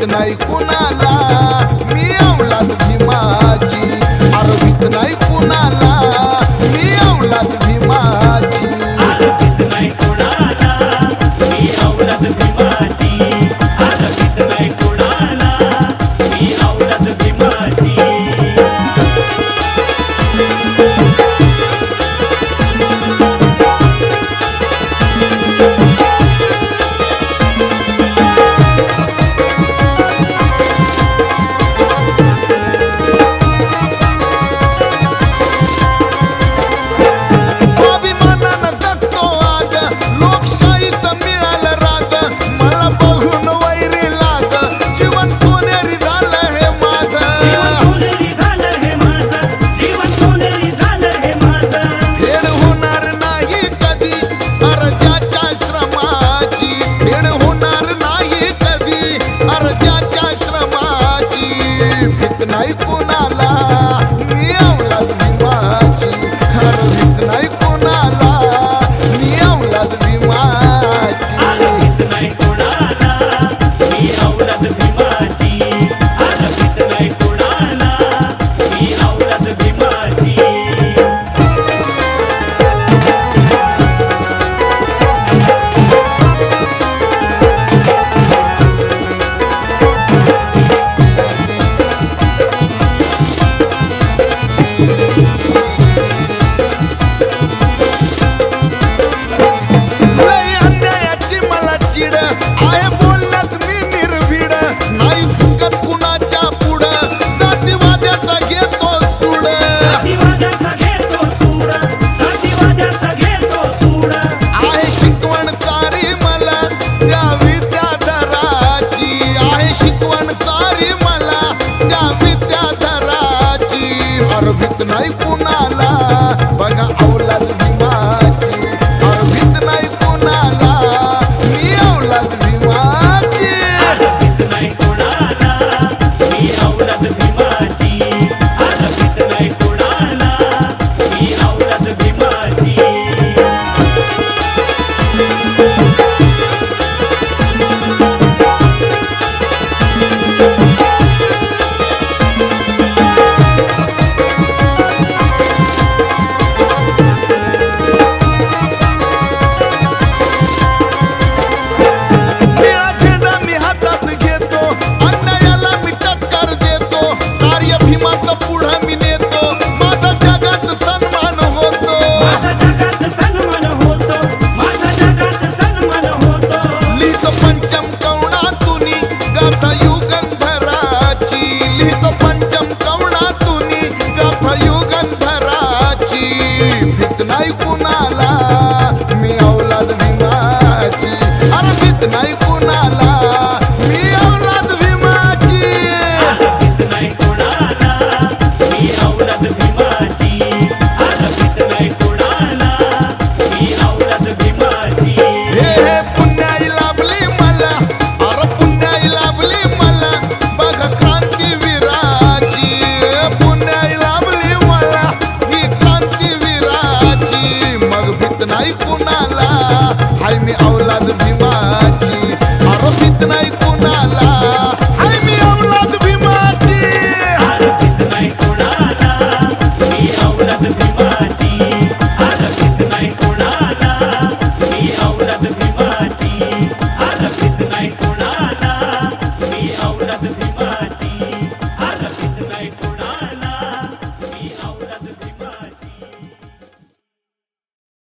नाही कुणाला मी औलाद भीमाची, आरोपित नाही कुणाला मी औलाद भीमाची, आरोपित नाही कुणाला मी औलाद भीमाची, आरोपित नाही कुणाला मी औलाद भीमाची. नाही कुणाला मी औलाद भीमाची, आरोपित नाही कुणाला मी औलाद भीमाची, आरोपित नाही कुणाला मी औलाद भीमाची, आरोपित नाही कुणाला मी औलाद भीमाची. आहे बोलण्यात मी निर्भीड, नाही फुकत कुणाच्या पुढं, जातीवाद्याचा घेतो सूड, जातीवाद्याचा घेतो सूड, जातीवाद्याचा घेतो सूड. आहे शिकवण सारी मला त्या विद्याधराची, आहे शिकवण सारी मला त्या विद्याधराची, आरोपित नाही कुणाला बघा औलाद भीमाची, आरोपित नाही कुणाला मी औलाद भीमाची, आरोपित नाही कुणाला मी औलाद भीमाची, आरोपित नाही कुणाला मी औलाद भीमाची. लिहितो पंचम कवणातुनी गाथा युगंधराची, भीत नाही कुणाला मी औलाद भीमाची, अरे भीत नाही कुणाला मी औलाद भीमाची, आरोपित नाही कुणाला मी औलाद भीमाची, आरोपित नाही कुणाला मी औलाद भीमाची. हे पुण्याई लाभली मला, अरे पुण्याई लाभली मला बघ क्रांतीवीराची, पुण्याई लाभली मला ही क्रांतीवीराची, मग भीत नाही कुणाला हाय मी औलाद भीमाची, अरे भीत नाही कुणाला